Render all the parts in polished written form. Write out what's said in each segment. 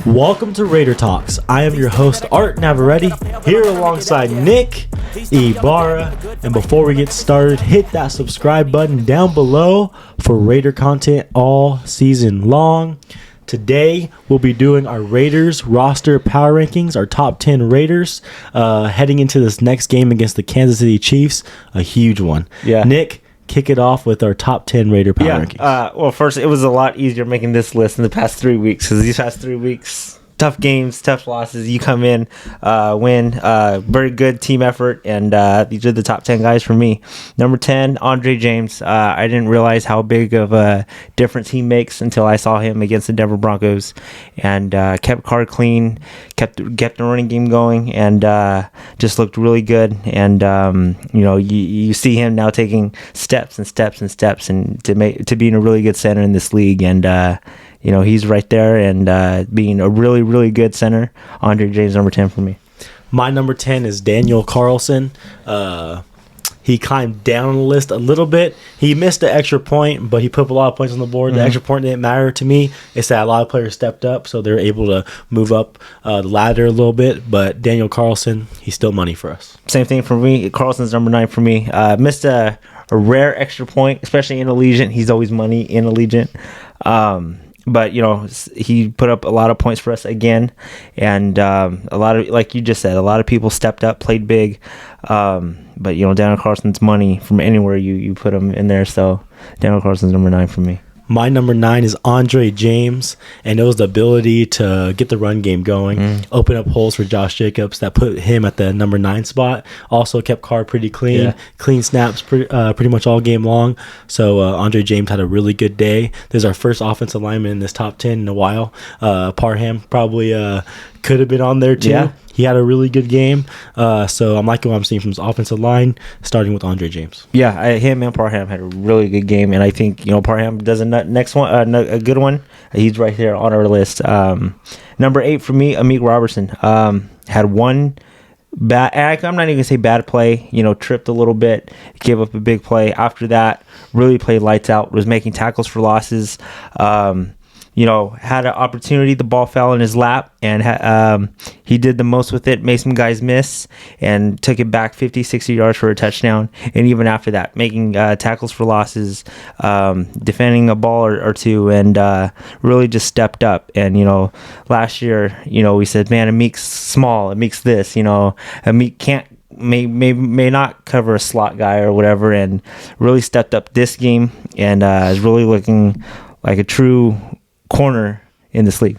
Welcome to Raider Talks. I am your host, Art Navarrete, here alongside Nick Ibarra. And before we get started, hit that subscribe button down below for Raider content all season long. Today, we'll be doing our Raiders roster power rankings, our top 10 Raiders, heading into this next game against the Kansas City Chiefs, a huge one. Yeah. Nick, kick it off with our top 10 Raider power rankings. Well, first, it was a lot easier making this list in the past 3 weeks because these past 3 weeks, tough games, tough losses. You come in, win, very good team effort, and these are the top 10 guys for me. Number 10, Andre James. I didn't realize how big of a difference he makes until I saw him against the Denver Broncos, and kept Carr clean, kept the running game going, and just looked really good. And you see him now taking steps and to being a really good center in this league, and he's right there and being a really, really good center. Andre James, number 10 for me. My number 10 is Daniel Carlson. He climbed down the list a little bit. He missed an extra point, but he put up a lot of points on the board. The extra point didn't matter to me. It's that a lot of players stepped up, so they're able to move up the ladder a little bit. But Daniel Carlson, he's still money for us. Same thing for me. Carlson's number 9 for me. Missed a rare extra point, especially in Allegiant. He's always money in Allegiant. But, he put up a lot of points for us again. And a lot of, like you just said, a lot of people stepped up, played big. But, Daniel Carlson's money from anywhere you put him in there. So, Daniel Carlson's number 9 for me. My number 9 is Andre James, and it was the ability to get the run game going, open up holes for Josh Jacobs that put him at the number 9 spot. Also kept Carr pretty clean, clean snaps pretty much all game long. So Andre James had a really good day. This is our first offensive lineman in this top 10 in a while. Parham probably could have been on there too. Yeah. He had a really good game. So I'm liking what I'm seeing from his offensive line, starting with Andre James. Yeah, him and Parham had a really good game. And I think, Parham does a next one, a good one. He's right there on our list. Number 8 for me, Amik Robertson. Had one bad, I'm not even going to say bad play, tripped a little bit, gave up a big play. After that, really played lights out, was making tackles for losses. Had an opportunity, the ball fell in his lap, and he did the most with it, made some guys miss, and took it back 50, 60 yards for a touchdown. And even after that, making tackles for losses, defending a ball or two, and really just stepped up. And, last year, we said, man, Amik's small, Amik's this, Amik can't, may not cover a slot guy or whatever, and really stepped up this game, and is really looking like a true corner in this league.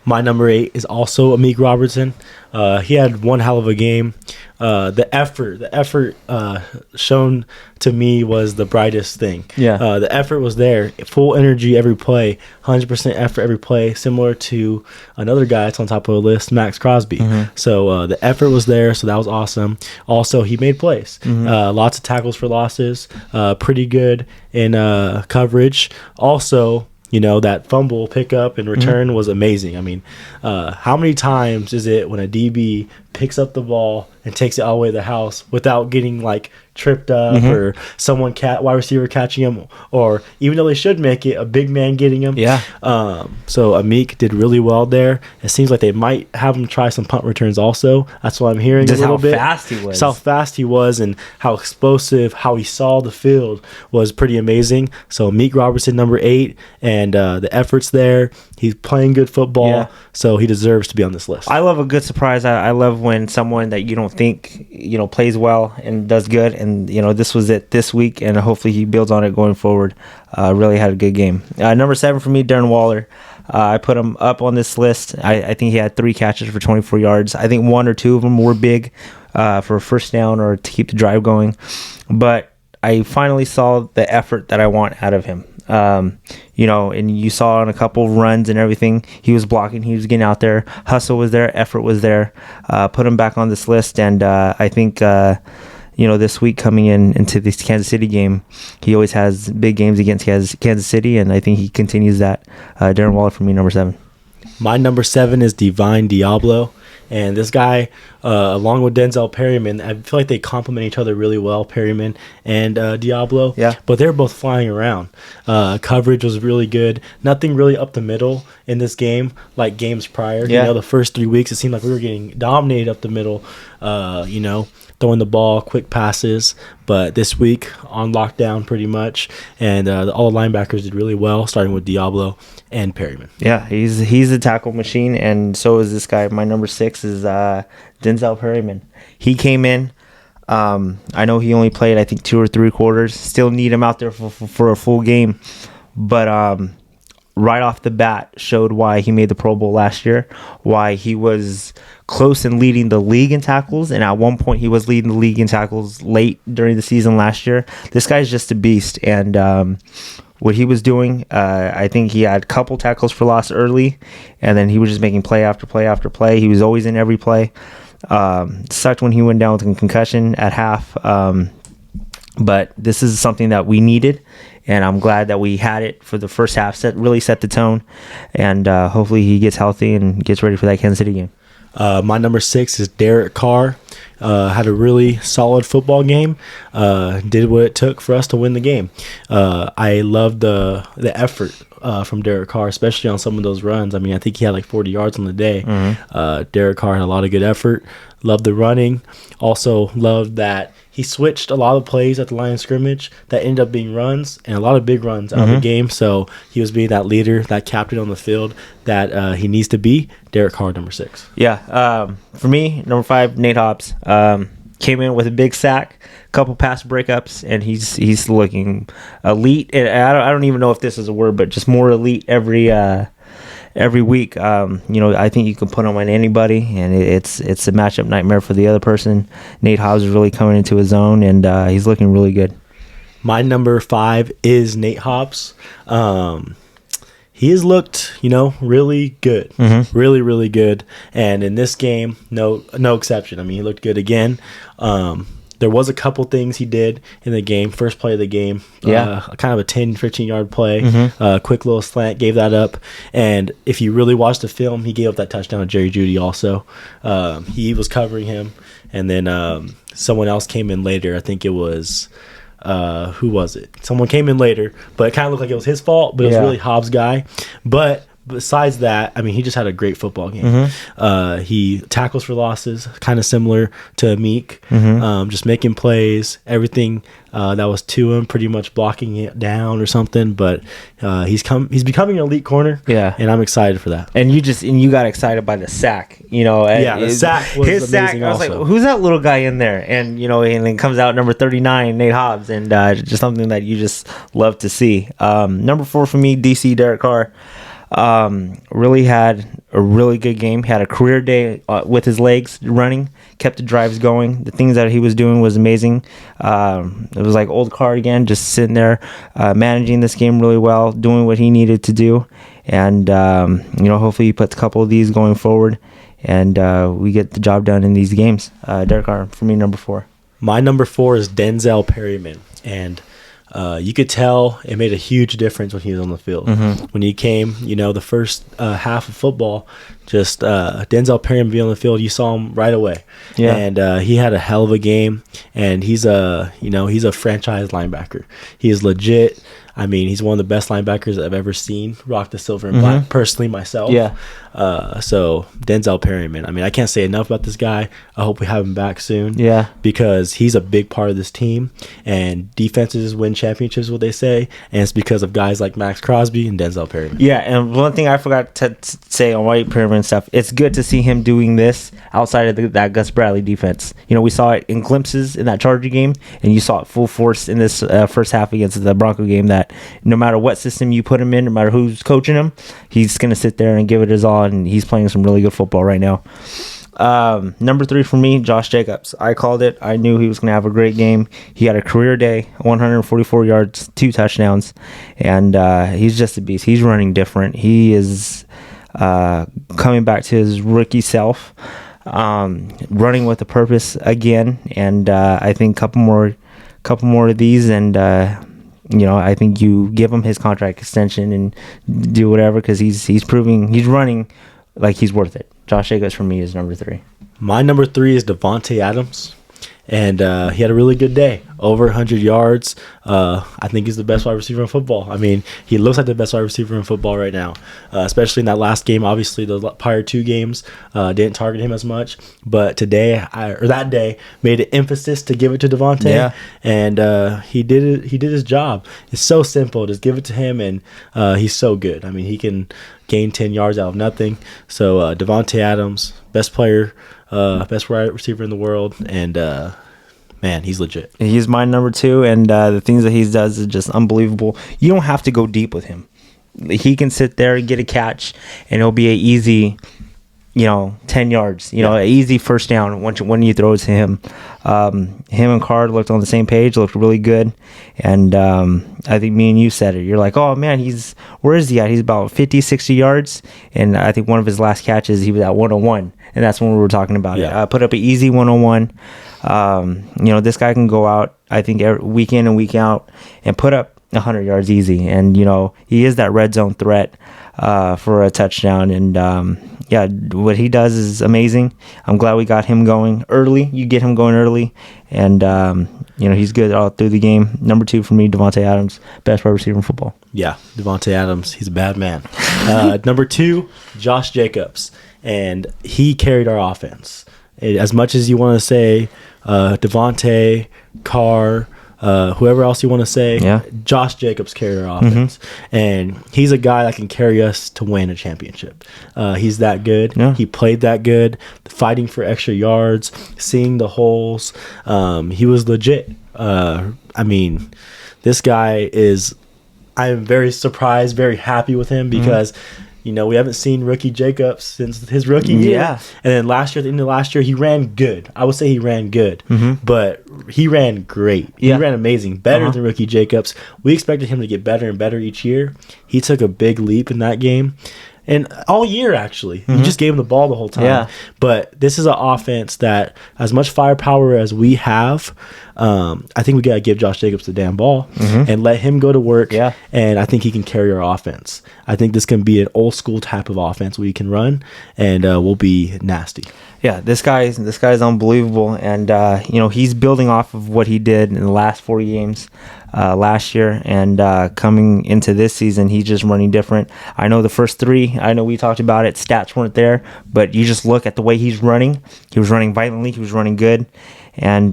My number 8 is also Amik Robertson. He had one hell of a game. The effort shown to me was the brightest thing. Yeah. The effort was there, full energy every play, 100% effort every play, similar to another guy that's on top of the list, Max Crosby. So the effort was there, so that was awesome. Also, he made plays. Lots of tackles for losses, pretty good in coverage. Also, that fumble pickup and return was amazing. I mean, how many times is it when a DB picks up the ball and takes it all the way to the house without getting tripped up or someone wide receiver catching him, or even though they should make it, a big man getting him. Yeah. So Amik did really well there. It seems like they might have him try some punt returns also. That's what I'm hearing Just a little bit. How fast he was. How fast he was and how explosive, how he saw the field was pretty amazing. So Amik Robertson, number 8, and the effort's there. He's playing good football, so he deserves to be on this list. I love a good surprise. I love when someone that you don't think, plays well and does good, and, this was it this week, and hopefully he builds on it going forward. Really had a good game. Number 7 for me, Darren Waller. I put him up on this list. I think he had 3 catches for 24 yards. I think 1 or 2 of them were big for a first down or to keep the drive going. But I finally saw the effort that I want out of him. And you saw on a couple runs and everything, he was blocking, he was getting out there, hustle was there, effort was there. Put him back on this list, and I think this week coming into this Kansas City game, he always has big games against Kansas City, and I think he continues that. Darren Waller for me, number 7. My number 7 is Divine Diablo. And this guy, along with Denzel Perryman, I feel like they complement each other really well, Perryman and Diablo. Yeah. But they're both flying around. Coverage was really good. Nothing really up the middle in this game like games prior. Yeah. You know, the first 3 weeks, it seemed like we were getting dominated up the middle, throwing the ball, quick passes. But this week, on lockdown pretty much. And all the linebackers did really well, starting with Diablo and Perryman. Yeah, he's a tackle machine, and so is this guy. My number 6 is Denzel Perryman. He came in. I know he only played, I think, 2 or 3 quarters. Still need him out there for a full game. But right off the bat showed why he made the Pro Bowl last year, why he was close in leading the league in tackles, and at one point he was leading the league in tackles late during the season last year. This guy's just a beast, and what he was doing, I think he had a couple tackles for loss early, and then he was just making play after play after play. He was always in every play. Sucked when he went down with a concussion at half, but this is something that we needed, and I'm glad that we had it for the first half. Really set the tone, and hopefully he gets healthy and gets ready for that Kansas City game. My number 6 is Derek Carr. Had a really solid football game. Did what it took for us to win the game. I loved the effort from Derek Carr, especially on some of those runs. I mean, I think he had like 40 yards on the day. Derek Carr had a lot of good effort. Loved the running. Also loved that he switched a lot of plays at the line of scrimmage that ended up being runs, and a lot of big runs out of the game. So he was being that leader, that captain on the field that he needs to be. Derek Carr, number 6. Yeah. For me, number 5, Nate Hobbs. Came in with a big sack, couple pass breakups, and he's looking elite. And I don't even know if this is a word, but just more elite every week. I think you can put him on anybody, and it's a matchup nightmare for the other person. Nate Hobbs is really coming into his own, and he's looking really good. My number 5 is Nate Hobbs. He has looked, really good. Really, really good. And in this game, no exception. I mean, he looked good again. There was a couple things he did in the game. First play of the game, kind of a 10, 15-yard play. Quick little slant, gave that up. And if you really watch the film, he gave up that touchdown to Jerry Jeudy also. He was covering him. And then someone else came in later. I think it was... who was it? Someone came in later, but it kind of looked like it was his fault, but it was really Hobbs' guy. But besides that, I mean, he just had a great football game. He tackles for losses, kind of similar to Meek, just making plays, everything that was to him, pretty much blocking it down or something. But he's becoming an elite corner, and I'm excited for that. And you got excited by the sack, the sack was his sack. amazing I was also. like, who's that little guy in there? And and then comes out number 39, Nate Hobbs, and just something that you just love to see. Number 4 for me, DC Derek Carr. Really had a really good game. Had a career day with his legs running, kept the drives going. The things that he was doing was amazing. It was like old Carr again, just sitting there, managing this game really well, doing what he needed to do. And, hopefully he puts a couple of these going forward, and we get the job done in these games. Derek Carr, for me, number 4. My number 4 is Denzel Perryman. And you could tell it made a huge difference when he was on the field. When he came, the first half of football, just Denzel Perryman being on the field, you saw him right away. And he had a hell of a game, and he's a franchise linebacker. He is legit. I mean, he's one of the best linebackers I've ever seen rock the silver and black, personally myself. So Denzel Perryman, I mean, I can't say enough about this guy. I hope we have him back soon. Because he's a big part of this team, and defenses win championships, what they say, and it's because of guys like Max Crosby and Denzel Perryman. And one thing I forgot to say on White Perryman stuff, it's good to see him doing this outside of that Gus Bradley defense. We saw it in glimpses in that Charger game, and you saw it full force in this first half against the Bronco game, that no matter what system you put him in, no matter who's coaching him, he's going to sit there and give it his all, and he's playing some really good football right now. Number 3 for me, Josh Jacobs. I called it. I knew he was going to have a great game. He had a career day, 144 yards, 2 touchdowns, and he's just a beast. He's running different. He is coming back to his rookie self, running with a purpose again, and I think a couple more of these, and I think you give him his contract extension and do whatever, because he's proving he's running like he's worth it. Josh Jacobs for me is number 3. My number 3 is Devontae Adams. And he had a really good day, over 100 yards. I think he's the best wide receiver in football. I mean, he looks like the best wide receiver in football right now, especially in that last game. Obviously, the prior 2 games didn't target him as much. But that day, made an emphasis to give it to Devontae. Yeah. And he did it. He did his job. It's so simple. Just give it to him, and he's so good. I mean, he can gain 10 yards out of nothing. So Devontae Adams, best player, best wide receiver in the world, and man, he's legit. He's my number 2, and the things that he does is just unbelievable. You don't have to go deep with him. He can sit there and get a catch, and it'll be an easy, 10 yards, an easy first down when you throw it to him. Him and Card looked on the same page, looked really good, and I think me and you said it. You're like, oh man, where is he at? He's about 50, 60 yards, and I think one of his last catches, he was at 101, and that's when we were talking about it. Put up an easy 101. This guy can go out, I think, week in and week out and put up 100 yards easy. And, he is that red zone threat for a touchdown. And, what he does is amazing. I'm glad we got him going early. You get him going early. And, he's good all through the game. Number 2 for me, Devontae Adams, best wide receiver in football. Yeah, Devontae Adams, he's a bad man. Number 2, Josh Jacobs. And he carried our offense. As much as you want to say Devontae, Carr, whoever else you want to say, Josh Jacobs carried our offense. And he's a guy that can carry us to win a championship. He's that good. Yeah. He played that good, fighting for extra yards, seeing the holes. He was legit. I mean, this guy is – I am very surprised, very happy with him because – we haven't seen rookie Jacobs since his rookie year. Yeah. And then at the end of last year, he ran good. I would say he ran good, but he ran great. He ran amazing, better than rookie Jacobs. We expected him to get better and better each year. He took a big leap in that game. And all year, actually. You just gave him the ball the whole time. Yeah. But this is an offense that, as much firepower as we have, I think we got to give Josh Jacobs the damn ball and let him go to work. Yeah. And I think he can carry our offense. I think this can be an old school type of offense we can run, and we'll be nasty. Yeah, this guy is unbelievable, and he's building off of what he did in the last 4 games last year, and coming into this season, he's just running different. I know the first 3, I know we talked about it, stats weren't there, but you just look at the way he's running. He was running violently, he was running good, and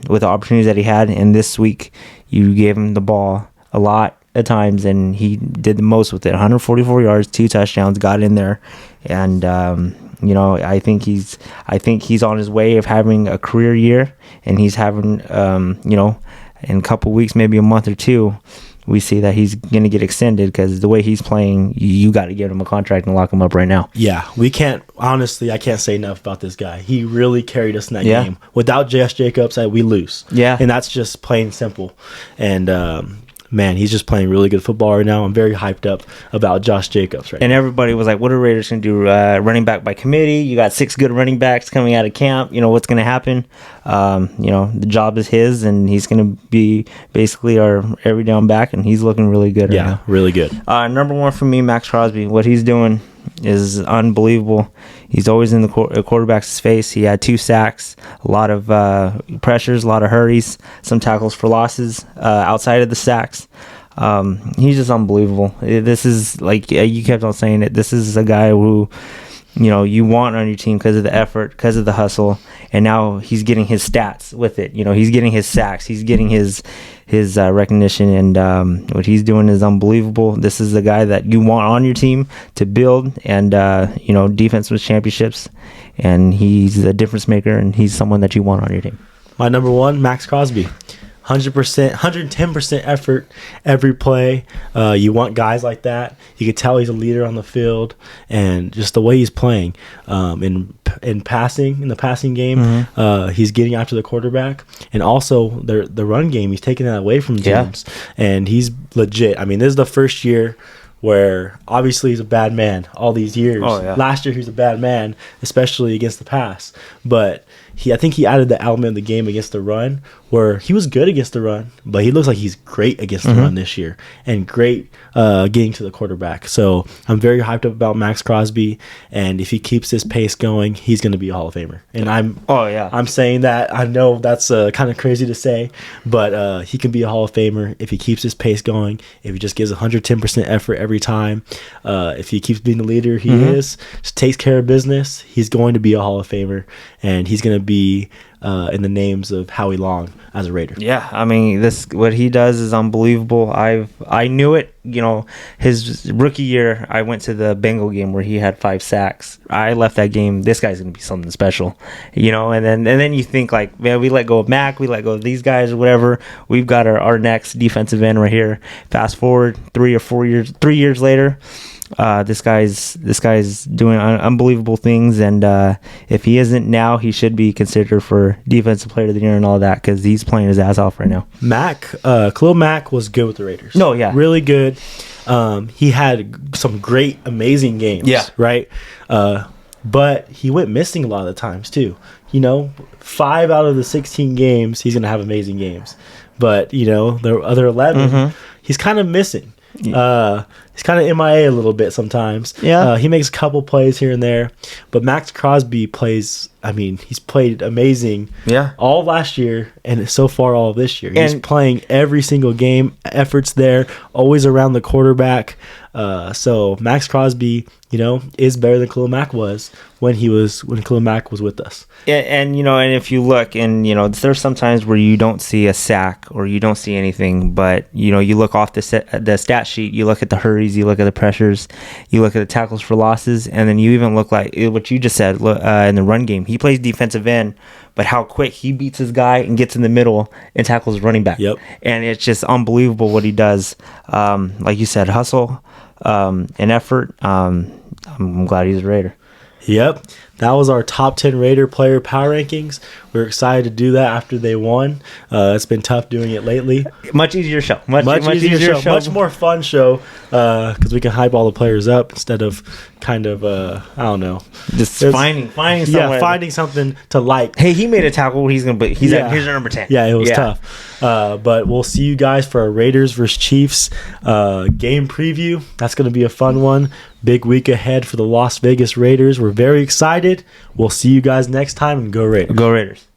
with the opportunities that he had, and this week, you gave him the ball a lot at times, and he did the most with it. 144 yards, 2 touchdowns, got in there, and I think he's on his way of having a career year, and he's having in a couple weeks, maybe a month or 2, we see that he's going to get extended because the way he's playing, you got to give him a contract and lock him up right now. Yeah, I can't say enough about this guy. He really carried us in that game. Without Josh Jacobs, we lose. Yeah. And that's just plain simple. And, man, he's just playing really good football right now. I'm very hyped up about Josh Jacobs right now. And everybody was like, what are Raiders going to do? Running back by committee. You got 6 good running backs coming out of camp. What's going to happen? The job is his, and he's going to be basically our every down back, and he's looking really good right now. Really good. Number 1 for me, Max Crosby. What he's doing is unbelievable. He's always in the quarterback's face. He had 2 sacks, a lot of pressures, a lot of hurries, some tackles for losses outside of the sacks. He's just unbelievable. This is, like you kept on saying it, this is a guy who you want on your team because of the effort, because of the hustle, and now he's getting his stats with it. He's getting his sacks, he's getting his recognition, and what he's doing is unbelievable. This is the guy that you want on your team to build, and defense with championships, and he's a difference maker, and he's someone that you want on your team. My number 1, Max Crosby. 100%, 110% effort every play. You want guys like that. You can tell he's a leader on the field, and just the way he's playing in passing, in the passing game, he's getting after the quarterback, and also the run game. He's taking that away from teams, and he's legit. I mean, this is the first year where obviously he's a bad man all these years. Last year he was a bad man, especially against the pass, but I think he added the element of the game against the run, where he was good against the run, but he looks like he's great against the run this year and great getting to the quarterback. So I'm very hyped up about Max Crosby, and if he keeps this pace going, he's going to be a Hall of Famer. And I'm saying that. I know that's kind of crazy to say, but he can be a Hall of Famer if he keeps his pace going, if he just gives 110% effort every time, if he keeps being the leader he is, just takes care of business, he's going to be a Hall of Famer, and he's going to be in the names of Howie Long as a Raider. Yeah, I mean, what he does is unbelievable. I knew it. You know, his rookie year, I went to the Bengal game where he had 5 sacks. I left that game. This guy's gonna be something special, you know. And then you think like, man, we let go of Mac, we let go of these guys or whatever. We've got our next defensive end right here. Fast forward 3 years later. This guy's doing unbelievable things, and if he isn't now, he should be considered for defensive player of the year and all that, because he's playing his ass off right now. Khalil Mack was good with the Raiders. No, yeah, really good. He had some great, amazing games. Yeah, right. But he went missing a lot of the times too. You know, 5 out of the 16 games, he's gonna have amazing games, but you know, the other 11, he's kind of missing. He's kind of MIA a little bit sometimes. Yeah, he makes a couple plays here and there, but Max Crosby plays. I mean, he's played amazing. Yeah, all last year and so far all of this year. He's playing every single game. Efforts there, always around the quarterback. So Max Crosby, you know, is better than Khalil Mack was when Khalil Mack was with us. And you know, and if you look, and you know, there's some times where you don't see a sack or you don't see anything, but you know, you look off the stat sheet, you look at the hurries, you look at the pressures, you look at the tackles for losses, and then you even look like what you just said in the run game. He plays defensive end, but how quick he beats his guy and gets in the middle and tackles running back. Yep. And it's just unbelievable what he does. Like you said, hustle and effort. I'm glad he's a Raider. Yep. That was our top 10 Raider player power rankings. We're excited to do that after they won. It's been tough doing it lately. Much easier show. Much easier show. Much more fun show because we can hype all the players up instead of kind of, I don't know. Just finding somewhere. Yeah, finding something to like. Hey, he made a tackle. Here's our number 10. Yeah, it was tough. But we'll see you guys for our Raiders versus Chiefs game preview. That's going to be a fun one. Big week ahead for the Las Vegas Raiders. We're very excited. We'll see you guys next time, and go Raiders. Go Raiders.